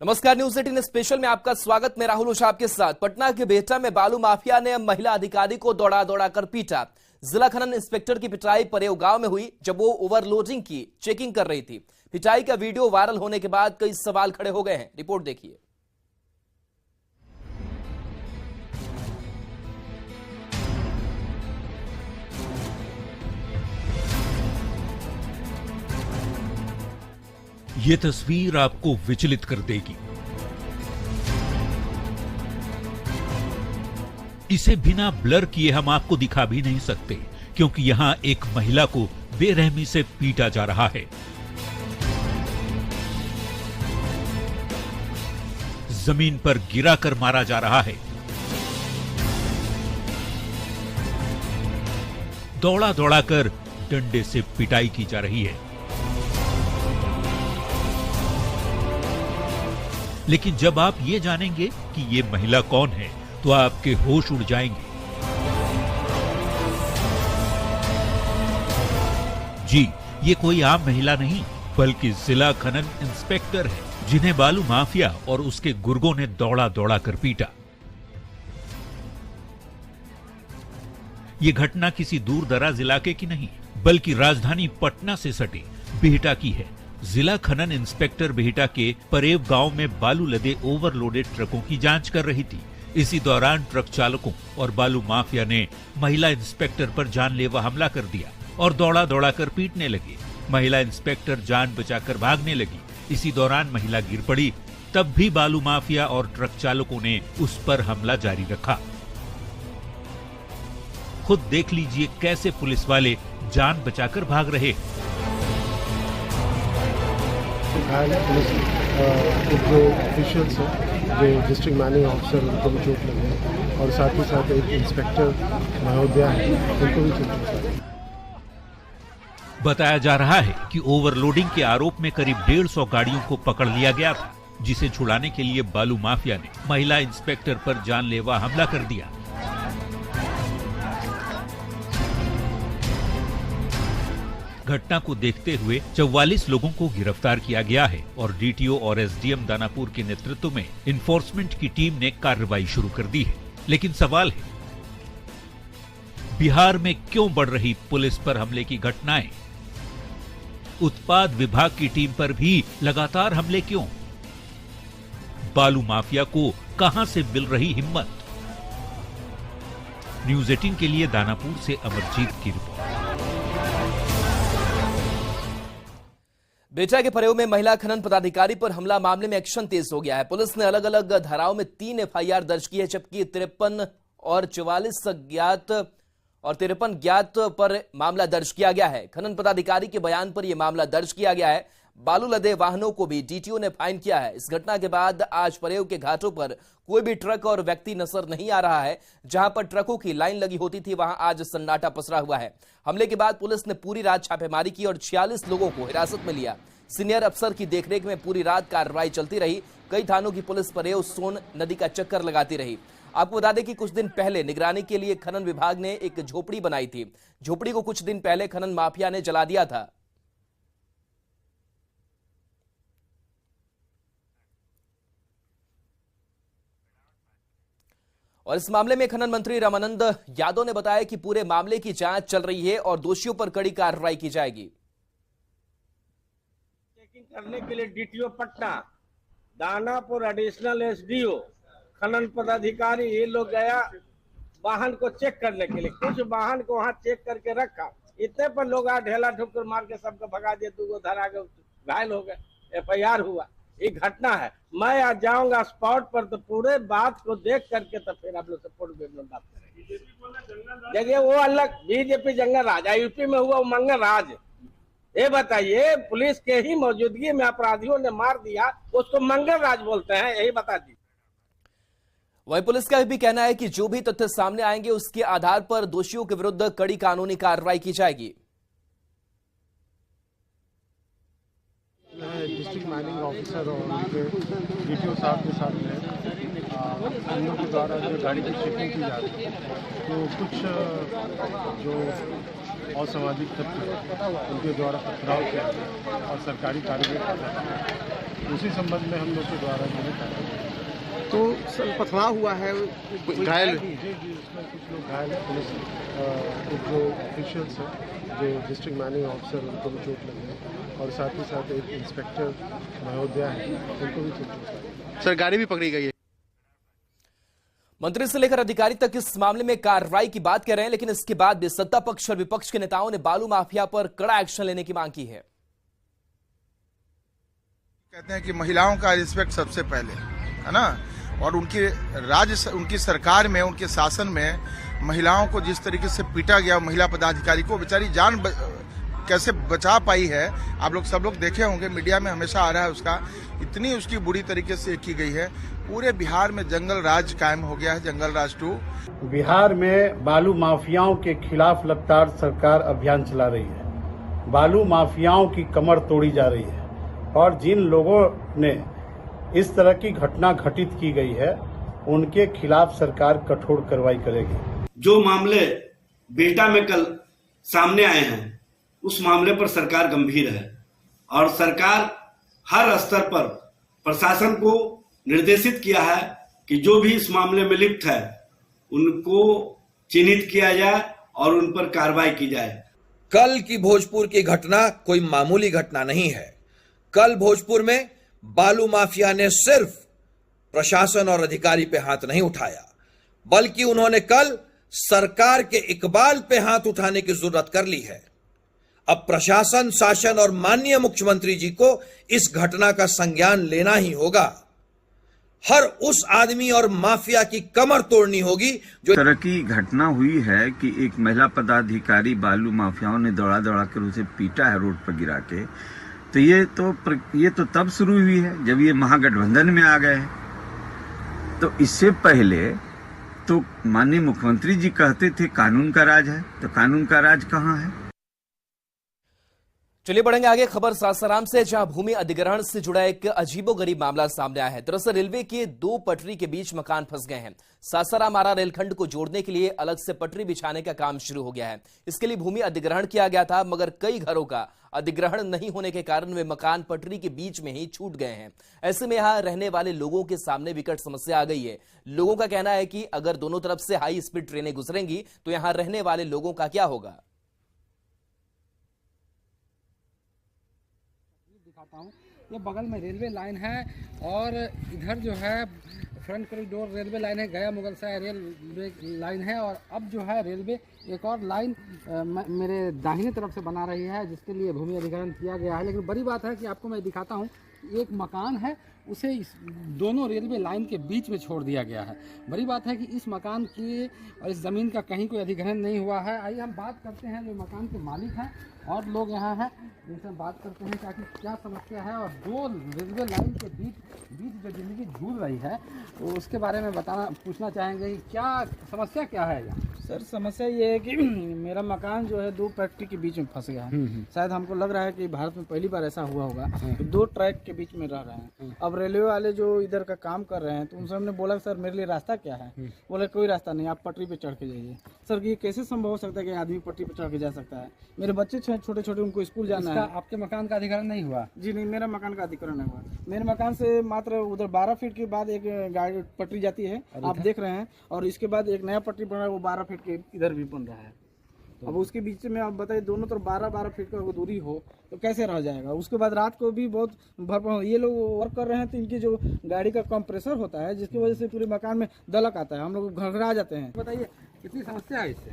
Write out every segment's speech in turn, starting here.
नमस्कार, news 18 special में आपका स्वागत। मैं राहुल ओझा आपके साथ। पटना के बेहटा में बालू माफिया ने महिला अधिकारी को दौड़ा दौड़ा कर पीटा। जिला खनन इंस्पेक्टर की पिटाई परेव गांव में हुई जब वो ओवरलोडिंग की चेकिंग कर रही थी। पिटाई का वीडियो वायरल होने के बाद कई सवाल खड़े हो गए हैं। रिपोर्ट देखिए। ये तस्वीर आपको विचलित कर देगी। इसे बिना ब्लर किए हम आपको दिखा भी नहीं सकते, क्योंकि यहां एक महिला को बेरहमी से पीटा जा रहा है। जमीन पर गिराकर मारा जा रहा है। दौड़ा दौड़ाकर डंडे से पिटाई की जा रही है। लेकिन जब आप ये जानेंगे कि ये महिला कौन है, तो आपके होश उड़ जाएंगे। जी, ये कोई आम महिला नहीं, बल्कि जिला खनन इंस्पेक्टर है, जिन्हें बालू माफिया और उसके गुर्गों ने दौड़ा दौड़ा कर पीटा। ये घटना किसी दूर दराज इलाके की नहीं, बल्कि राजधानी पटना से सटे बेहटा की है। जिला खनन इंस्पेक्टर बेहटा के परेव गांव में बालू लदे ओवरलोडेड ट्रकों की जांच कर रही थी। इसी दौरान ट्रक चालकों और बालू माफिया ने महिला इंस्पेक्टर पर जानलेवा हमला कर दिया और दौड़ा दौड़ा कर पीटने लगे। महिला इंस्पेक्टर जान बचाकर भागने लगी। इसी दौरान महिला गिर पड़ी। तब भी बालू माफिया और ट्रक चालकों ने उस पर हमला जारी रखा। खुद देख लीजिए कैसे पुलिस वाले जान बचाकर भाग रहे। घायल पुलिस जो ऑफिशियल्स हैं, जो डिस्ट्रिक्ट मैनेजिंग ऑफिसर, उनको भी चोट लगी है और साथ ही साथ एक इंस्पेक्टर महोदया है, उनको भी चोट लगी है। बताया जा रहा है कि ओवरलोडिंग के आरोप में करीब 150 गाड़ियों को पकड़ लिया गया था, जिसे छुड़ाने के लिए बालू माफिया ने महिला इंस्पेक्टर पर जानलेवा हमला कर दिया। घटना को देखते हुए 44 लोगों को गिरफ्तार किया गया है और डीटीओ और एसडीएम दानापुर के नेतृत्व में इन्फोर्समेंट की टीम ने कार्रवाई शुरू कर दी है। लेकिन सवाल है, बिहार में क्यों बढ़ रही पुलिस पर हमले की घटनाएं? उत्पाद विभाग की टीम पर भी लगातार हमले क्यों? बालू माफिया को कहां से मिल रही हिम्मत? न्यूज 18 के लिए दानापुर से अमरजीत की रिपोर्ट। बेहटा के परेव में महिला खनन पदाधिकारी पर हमला मामले में एक्शन तेज हो गया है। पुलिस ने अलग अलग धाराओं में 3 एफआईआर दर्ज की है, जबकि 53 और 44 ज्ञात पर मामला दर्ज किया गया है। खनन पदाधिकारी के बयान पर यह मामला दर्ज किया गया है। बालू लदे वाहनों को भी डीटीओ ने फाइन किया है। इस घटना के बाद आज परेव के घाटों पर कोई भी ट्रक और व्यक्ति नजर नहीं आ रहा है। जहां पर ट्रकों की लाइन लगी होती थी, वहां आज सन्नाटा पसरा हुआ है। हमले के बाद पुलिस ने पूरी रात छापेमारी की और 46 लोगों को हिरासत में लिया। सीनियर अफसर की देखरेख में पूरी रात कार्रवाई चलती रही। कई थानों की पुलिस परेव सोन नदी का चक्कर लगाती रही। आपको बता दें कि कुछ दिन पहले निगरानी के लिए खनन विभाग ने एक झोपड़ी बनाई थी। झोपड़ी को कुछ दिन पहले खनन माफिया ने जला दिया था। और इस मामले में खनन मंत्री रामानंद यादव ने बताया कि पूरे मामले की जांच चल रही है और दोषियों पर कड़ी कार्रवाई की जाएगी। चेकिंग करने के लिए DTO Patna, Danapur additional SDO, खनन पदाधिकारी, ये लोग गया वाहन को चेक करने के लिए। कुछ वाहन को वहां चेक करके रखा। इतने पर लोग आ ढेला ठोकर मार के सबको भगा दिए। 2 धरा गए, घायल हो गए, एफआईआर हुआ। ये घटना है। मैं आज जाऊंगा स्पॉट पर, तो पूरे बात को देख करके तो फिर आप लोग से बात करेंगे। देखिए, वो अलग बीजेपी जंगल राज, यूपी में हुआ मंगल राज। ये बताइए, पुलिस के ही मौजूदगी में अपराधियों ने मार दिया, उसको मंगल राज बोलते हैं? यही बता दीजिए। वहीं पुलिस का भी कहना है कि जो भी तथ्य सामने आएंगे, उसके आधार पर दोषियों के विरुद्ध कड़ी कानूनी कार्रवाई की जाएगी। डिस्ट्रिक्ट मैनेजिंग ऑफिसर और उनके डीटीओ साहब के साथ में हम लोग के द्वारा जो गाड़ी की चेकिंग की जा रही है, तो कुछ जो असामाजिक तत्व उनके द्वारा पथराव किया और सरकारी कार्रवाई कर रहे हैं। उसी संबंध में हम लोग के द्वारा जो है कार्रवाई की। तो सर पथराव हुआ है, कोई घायल? जी उसमें कुछ लोग घायल हैं। पुलिस कुछ जो ऑफिशियल्स हैं, जो डिस्ट्रिक्ट मैनेजिंग ऑफिसर, उनको भी चोट लगी है और साथ ही साथ एक इंस्पेक्टर महोदया है, उनको भी चोट लगी है। सर गाड़ी भी पकड़ी गई है। मंत्री से लेकर अधिकारी तक इस मामले में कार्रवाई की बात कर रहे हैं, लेकिन इसके बाद भी सत्ता पक्ष और विपक्ष के नेताओं ने बालू माफिया पर कड़ा एक्शन लेने की मांग की है। कहते हैं कि महिलाओं का रिस्पेक्ट सबसे पहले है ना, और उनकी सरकार में, उनके शासन में महिलाओं को जिस तरीके से पीटा गया, महिला पदाधिकारी को बेचारी जान कैसे बचा पाई है, आप लोग सब लोग देखे होंगे, मीडिया में हमेशा आ रहा है उसका, इतनी उसकी बुरी तरीके से की गई है। पूरे बिहार में जंगल राज कायम हो गया है, जंगल राज 2। बिहार में बालू माफियाओं के खिलाफ लगातार सरकार अभियान चला रही है। बालू माफियाओं की कमर तोड़ी जा रही है और जिन लोगों ने इस तरह की घटना घटित की गई है, उनके खिलाफ सरकार कठोर कार्रवाई करेगी। जो मामले बिहटा में कल सामने आए हैं, उस मामले पर सरकार गंभीर है और सरकार हर स्तर पर प्रशासन को निर्देशित किया है कि जो भी इस मामले में लिप्त है उनको चिन्हित किया जाए और उन पर कार्रवाई की जाए। कल की भोजपुर की घटना कोई मामूली घटना नहीं है। कल भोजपुर में बालू माफिया ने सिर्फ प्रशासन और अधिकारी पे हाथ नहीं उठाया, बल्कि उन्होंने कल सरकार के इकबाल पे हाथ उठाने की जरूरत कर ली है। अब प्रशासन, शासन और माननीय मुख्यमंत्री जी को इस घटना का संज्ञान लेना ही होगा। हर उस आदमी और माफिया की कमर तोड़नी होगी जो तरह की घटना हुई है कि एक महिला पदाधिकारी बालू माफियाओं ने दौड़ा कर उसे पीटा है रोड पर गिरा के। तो ये तो तब शुरू हुई है जब ये महागठबंधन में आ गए हैं। तो इससे पहले तो माननीय मुख्यमंत्री जी कहते थे कानून का राज है, तो कानून का राज कहाँ है? चलिए बढ़ेंगे आगे। खबर सासाराम से, जहां भूमि अधिग्रहण से जुड़ा एक अजीबोगरीब मामला सामने आया है। दरअसल रेलवे के 2 पटरी के बीच मकान फंस गए हैं। सासाराम आरा रेलखंड को जोड़ने के लिए अलग से पटरी बिछाने का काम शुरू हो गया है। इसके लिए भूमि अधिग्रहण किया गया था, मगर कई घरों का अधिग्रहण नहीं होने के कारण वे मकान पटरी के बीच में ही छूट गए हैं। ऐसे में यहां रहने वाले लोगों के सामने विकट समस्या आ गई है। लोगों का कहना है कि अगर दोनों तरफ से हाई स्पीड ट्रेनें गुजरेंगी तो यहां रहने वाले लोगों का क्या होगा। ये बगल में रेलवे लाइन है और इधर जो है फ्रंट कॉरिडोर रेलवे लाइन है, गया मुगलसराय रेलवे लाइन है और अब जो है रेलवे एक और लाइन मेरे दाहिने तरफ से बना रही है, जिसके लिए भूमि अधिग्रहण किया गया है। लेकिन बड़ी बात है कि आपको मैं दिखाता हूँ, एक मकान है उसे इस दोनों रेलवे लाइन के बीच में छोड़ दिया गया है। बड़ी बात है कि इस मकान की और इस ज़मीन का कहीं कोई अधिग्रहण नहीं हुआ है। आइए हम बात करते हैं जो मकान के मालिक हैं और लोग यहाँ हैं, जिनसे हम बात करते हैं ताकि क्या समस्या है और 2 रेलवे लाइन के बीच जो ज़िंदगी जूझ रही है तो उसके बारे में पूछना चाहेंगे कि क्या समस्या क्या है यहाँ। सर समस्या ये है कि मेरा मकान जो है 2 पटरी के बीच में फंस गया है। शायद हमको लग रहा है कि भारत में पहली बार ऐसा हुआ होगा। तो 2 ट्रैक के बीच में रह रहे हैं। अब रेलवे वाले जो इधर का काम कर रहे हैं तो उनसे हमने बोला सर मेरे लिए रास्ता क्या है, बोले कोई रास्ता नहीं, आप पटरी पे चढ़ के जाइए। सर ये कैसे संभव हो सकता है कि आदमी पटरी पे चढ़ के जा सकता है? मेरे बच्चे छोटे छोटे, उनको स्कूल जाना है। आपके मकान का अधिग्रहण नहीं हुआ? जी नहीं, मेरा मकान का अधिग्रहण नहीं हुआ। मेरे मकान से मात्र उधर 12 फीट के बाद एक गाड़ी पटरी जाती है, आप देख रहे हैं, और इसके बाद एक नया पटरी बन रहा है, वो 12 फीट के इधर भी बन रहा है। अब उसके बीच में आप बताइए, दोनों तरफ 12-12 फीट का दूरी हो तो कैसे रह जाएगा। उसके बाद रात को भी बहुत भरपूर ये लोग वर्क कर रहे हैं तो इनकी जो गाड़ी का कंप्रेसर होता है, जिसकी वजह से पूरे मकान में दलक आता है, हम लोग घबरा जाते हैं। बताइए कितनी समस्या है इससे?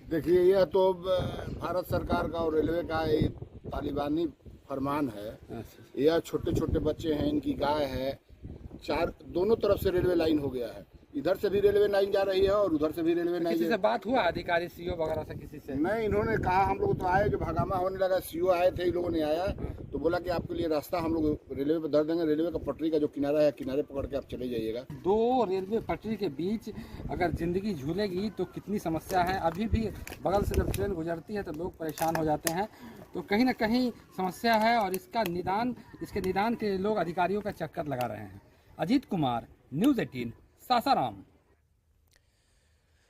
देखिए, यह तो भारत सरकार का और रेलवे का एक तालिबानी फरमान है। यह छोटे छोटे बच्चे हैं, इनकी गाय है, दोनों तरफ से रेलवे लाइन हो गया है। इधर से भी रेलवे लाइन जा रही है और उधर से भी रेलवे लाइन। किसी से बात हुआ अधिकारी सीओ वगैरह से किसी से? नहीं, इन्होंने कहा, हम लोग तो आए, जब हंगामा होने लगा सीओ आए थे, इन लोगों ने आया तो बोला कि आपके लिए रास्ता हम लोग रेलवे पर धर देंगे, रेलवे का पटरी का जो किनारा है किनारे पकड़ के आप चले जाइएगा। 2 रेलवे पटरी के बीच अगर जिंदगी झूलेगी तो कितनी समस्या है। अभी भी बगल से जब ट्रेन गुजरती है तो लोग परेशान हो जाते हैं, तो कहीं ना कहीं समस्या है और इसके निदान के लोग अधिकारियों का चक्कर लगा रहे हैं। अजीत कुमार, न्यूज़ 18, सासाराम।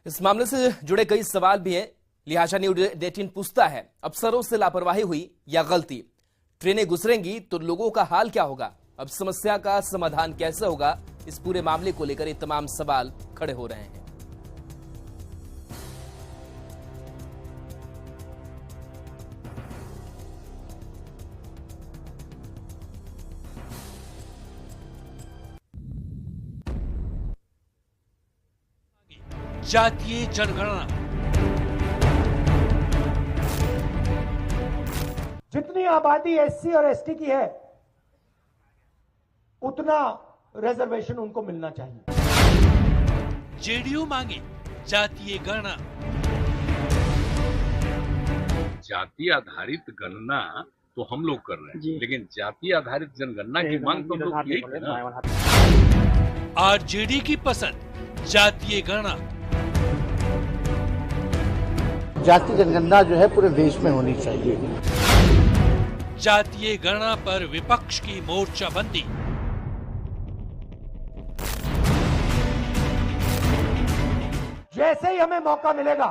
इस मामले से जुड़े कई सवाल भी हैं, लिहाजा न्यूज़ 18 पूछता है, अफसरों से लापरवाही हुई या गलती? ट्रेनें गुजरेंगी तो लोगों का हाल क्या होगा? अब समस्या का समाधान कैसे होगा, इस पूरे मामले को लेकर ये तमाम सवाल खड़े हो रहे हैं। जातीय जनगणना, जितनी आबादी एससी और एसटी की है उतना रिजर्वेशन उनको मिलना चाहिए। जेडीयू मांगे जातीय गणना। जाति आधारित गणना तो हम लोग कर रहे हैं, लेकिन जाति आधारित जनगणना की मांग तो हम लोग यही थे ना। आरजेडी की पसंद जातीय गणना। जाति जनगणना जो है पूरे देश में होनी चाहिए। जातीय गणना पर विपक्ष की मोर्चाबंदी। जैसे ही हमें मौका मिलेगा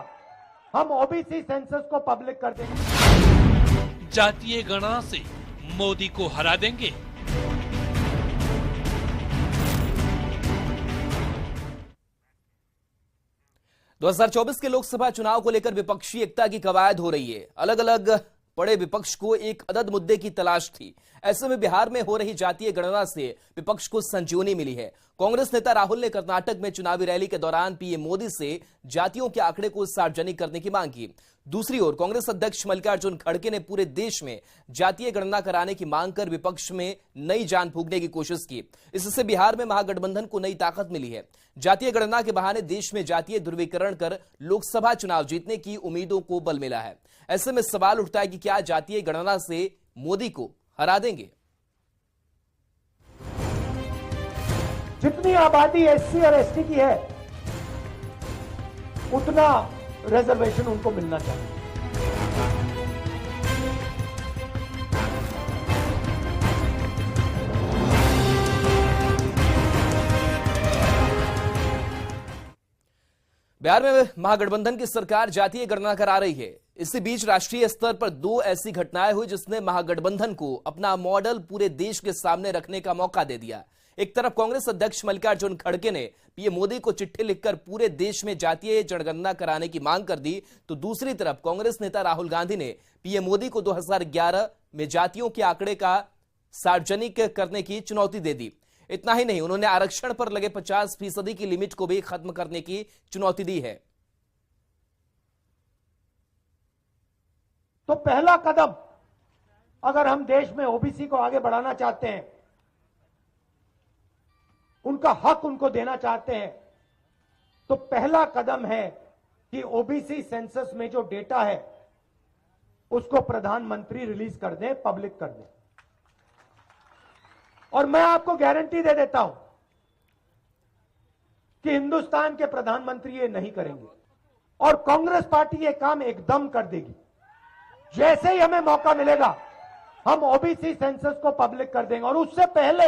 हम ओबीसी सेंसस को पब्लिक कर देंगे। जातीय गणना से मोदी को हरा देंगे। दो 2024 के लोकसभा चुनाव को लेकर विपक्षी एकता की कवायद हो रही है। अलग अलग पड़े विपक्ष को एक अदद मुद्दे की तलाश थी। ऐसे में बिहार में हो रही जातीय गणना से विपक्ष को संजीवनी मिली है। कांग्रेस नेता राहुल ने कर्नाटक में चुनावी रैली के दौरान पीएम मोदी से जातियों के आंकड़े को सार्वजनिक करने की मांग की। दूसरी ओर कांग्रेस अध्यक्ष मल्लिकार्जुन खड़गे ने पूरे देश में जातीय गणना कराने की मांग कर विपक्ष में नई जान फूंकने की कोशिश की। इससे बिहार में महागठबंधन को नई ताकत मिली है। जातीय गणना के बहाने देश में जातीय ध्रुवीकरण कर लोकसभा चुनाव जीतने की उम्मीदों को बल मिला है। ऐसे में सवाल उठता है कि क्या जातीय गणना से मोदी को हरा देंगे? जितनी आबादी एससी और एसटी की है उतना रिजर्वेशन उनको मिलना चाहिए। बिहार में महागठबंधन की सरकार जातीय गणना करा रही है। इसी बीच राष्ट्रीय स्तर पर दो ऐसी घटनाएं हुई जिसने महागठबंधन को अपना मॉडल पूरे देश के सामने रखने का मौका दे दिया। एक तरफ कांग्रेस अध्यक्ष मल्लिकार्जुन खड़गे ने पीएम मोदी को चिट्ठी लिखकर पूरे देश में जातीय जनगणना कराने की मांग कर दी, तो दूसरी तरफ कांग्रेस नेता राहुल गांधी ने पीएम मोदी को 2011 में जातियों के आंकड़े का सार्वजनिक करने की चुनौती दे दी। इतना ही नहीं, उन्होंने आरक्षण पर लगे 50% की लिमिट को भी खत्म करने की चुनौती दी है। तो पहला कदम अगर हम देश में ओबीसी को आगे बढ़ाना चाहते हैं, उनका हक उनको देना चाहते हैं, तो पहला कदम है कि ओबीसी सेंसस में जो डेटा है उसको प्रधानमंत्री रिलीज कर दें, पब्लिक कर दें। और मैं आपको गारंटी दे देता हूं कि हिंदुस्तान के प्रधानमंत्री ये नहीं करेंगे और कांग्रेस पार्टी ये काम एकदम कर देगी। जैसे ही हमें मौका मिलेगा हम ओबीसी सेंसस को पब्लिक कर देंगे और उससे पहले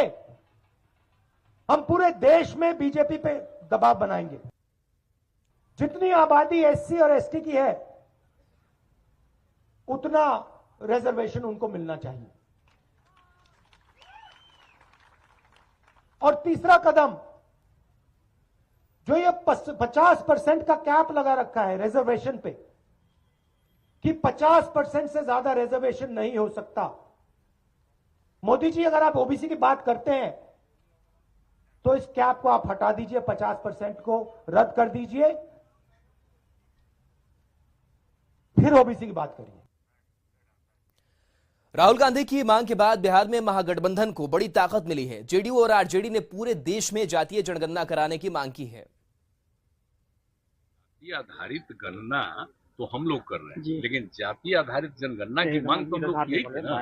हम पूरे देश में बीजेपी पे दबाव बनाएंगे। जितनी आबादी एससी और एसटी की है उतना रिजर्वेशन उनको मिलना चाहिए। और तीसरा कदम, जो ये 50% का कैप लगा रखा है रिजर्वेशन पे कि 50% से ज्यादा रिजर्वेशन नहीं हो सकता। मोदी जी, अगर आप ओबीसी की बात करते हैं तो इस कैप को आप हटा दीजिए, 50% को रद्द कर दीजिए, फिर ओबीसी की बात करिए। राहुल गांधी की मांग के बाद बिहार में महागठबंधन को बड़ी ताकत मिली है। जेडीयू और आरजेडी ने पूरे देश में जातीय जनगणना कराने की मांग की है। जाति आधारित गणना तो हम लोग कर रहे हैं, लेकिन जाति आधारित जनगणना की मांग तो हम लोग यही थे ना।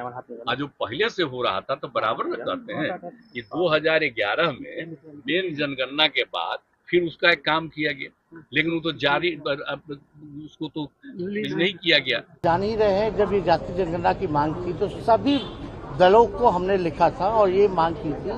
आज जो पहले से हो रहा था तो बराबर में कहते हैं कि 2011 में मेन जनगणना के बाद फिर उसका एक काम किया गया, लेकिन वो तो जारी उसको तो नहीं किया गया। जान ही रहे हैं, जब ये जाति जनगणना की मांग थी तो सभी दलों को हमने लिखा था और ये मांग की थी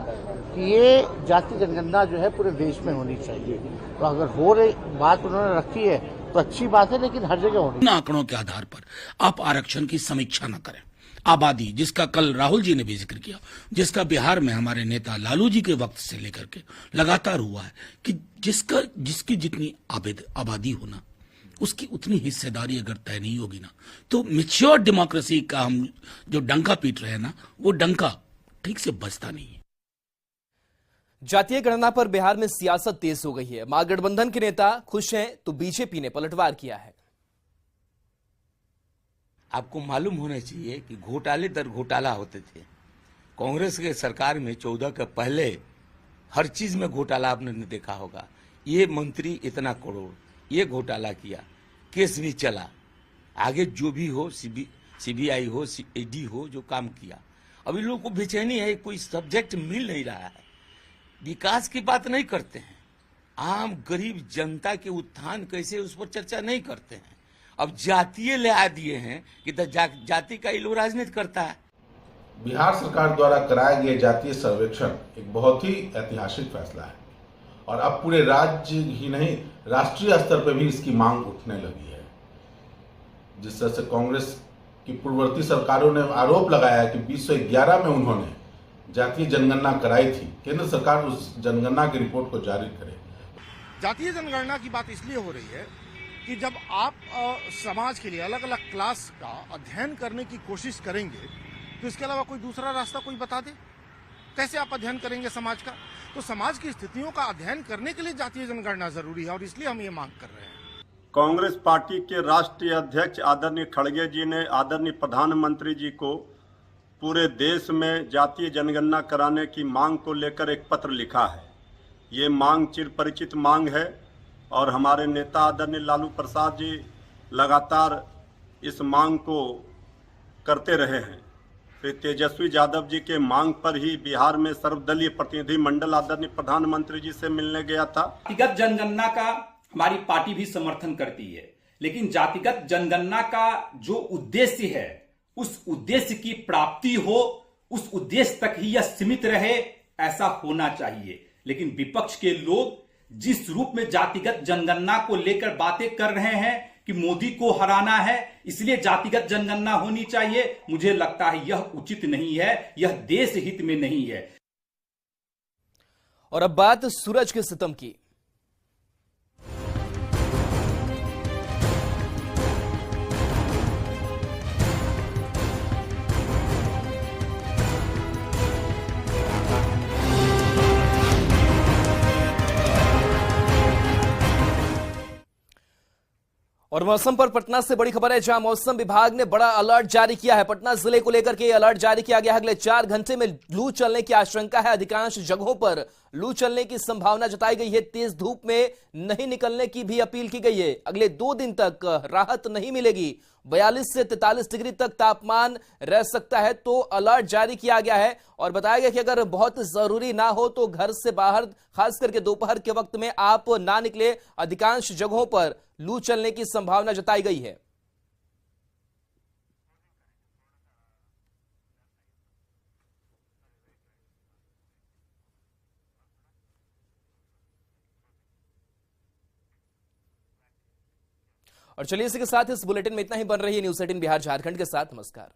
कि ये जाति जनगणना जो है पूरे देश में होनी चाहिए। तो अगर हो रही बात उन्होंने रखी है तो अच्छी बात है, लेकिन हर जगह होनी। इन आंकड़ों के आधार पर आप आरक्षण की समीक्षा न करें। आबादी, जिसका कल राहुल जी ने भी जिक्र किया, जिसका बिहार में हमारे नेता लालू जी के वक्त से लेकर के लगातार हुआ है कि जिसकी जितनी आबादी होना उसकी उतनी हिस्सेदारी अगर तय नहीं होगी ना, तो मैच्योर डेमोक्रेसी का हम जो डंका पीट रहे हैं ना, वो डंका ठीक से बजता नहीं है। जातीय गणना पर बिहार में सियासत तेज हो गई है। महागठबंधन के नेता खुश हैं तो बीजेपी ने पलटवार किया है। आपको मालूम होना चाहिए कि घोटाले दर घोटाला होते थे। कांग्रेस के सरकार में 14 के पहले हर चीज में घोटाला आपने देखा होगा। ये मंत्री इतना करोड़, ये घोटाला किया, केस भी चला, आगे जो भी हो, सीबीआई हो, ईडी हो, जो काम किया। अभी लोगों को बेचैनी है, कोई सब्जेक्ट मिल नहीं रहा है। विकास की बात नहीं करते हैं, आम गरीब जनता के उत्थान कैसे, उस पर चर्चा नहीं करते हैं। अब जातीय ले आ दिए हैं कि जाति का ही लोग राजनीति करता है। बिहार सरकार द्वारा कराया गया जातीय सर्वेक्षण एक बहुत ही ऐतिहासिक फैसला है और अब पूरे राज्य ही नहीं, राष्ट्रीय स्तर पर भी इसकी मांग उठने लगी है। जिस तरह से कांग्रेस की पूर्ववर्ती सरकारों ने आरोप लगाया है कि 2011 में उन्होंने जातीय जनगणना कराई थी, केंद्र सरकार उस जनगणना की रिपोर्ट को जारी करे। जातीय जनगणना की बात इसलिए हो रही है कि जब आप समाज के लिए अलग अलग क्लास का अध्ययन करने की कोशिश करेंगे तो इसके अलावा कोई दूसरा रास्ता कोई बता दे, कैसे आप अध्ययन करेंगे समाज का? तो समाज की स्थितियों का अध्ययन करने के लिए जातीय जनगणना जरूरी है और इसलिए हम ये मांग कर रहे हैं। कांग्रेस पार्टी के राष्ट्रीय अध्यक्ष आदरणीय खड़गे जी ने आदरणीय प्रधानमंत्री जी को पूरे देश में जातीय जनगणना कराने की मांग को लेकर एक पत्र लिखा है। ये मांग चिरपरिचित मांग है और हमारे नेता आदरणीय लालू प्रसाद जी लगातार इस मांग को करते रहे हैं। श्री तेजस्वी यादव जी के मांग पर ही बिहार में सर्वदलीय प्रतिनिधि मंडल आदरणीय प्रधानमंत्री जी से मिलने गया था। जातिगत जनगणना का हमारी पार्टी भी समर्थन करती है, लेकिन जातिगत जनगणना का जो उद्देश्य है, उस उद्देश्य की प्राप्ति हो, उस उद्देश्य तक ही यह सीमित रहे, ऐसा होना चाहिए। लेकिन विपक्ष के लोग जिस रूप में जातिगत जनगणना को लेकर बातें कर रहे हैं कि मोदी को हराना है इसलिए जातिगत जनगणना होनी चाहिए, मुझे लगता है यह उचित नहीं है, यह देश हित में नहीं है। और अब बात सूरज के सितम की। और मौसम पर पटना से बड़ी खबर है, जहां मौसम विभाग ने बड़ा अलर्ट जारी किया है। पटना जिले को लेकर के अलर्ट जारी किया गया है। अगले 4 घंटे में लू चलने की आशंका है। अधिकांश जगहों पर लू चलने की संभावना जताई गई है। तेज धूप में नहीं निकलने की भी अपील की गई है। अगले 2 दिन तक राहत नहीं मिलेगी। 42 से 43 डिग्री तक तापमान रह सकता है, तो अलर्ट जारी किया गया है। और बताया गया कि अगर बहुत जरूरी ना हो तो घर से बाहर, खास करके दोपहर के वक्त में आप ना निकले। अधिकांश जगहों पर लू चलने की संभावना जताई गई है। और चलिए इसी के साथ इस बुलेटिन में इतना ही। बन रही है न्यूज़ 18 बिहार झारखंड के साथ। नमस्कार।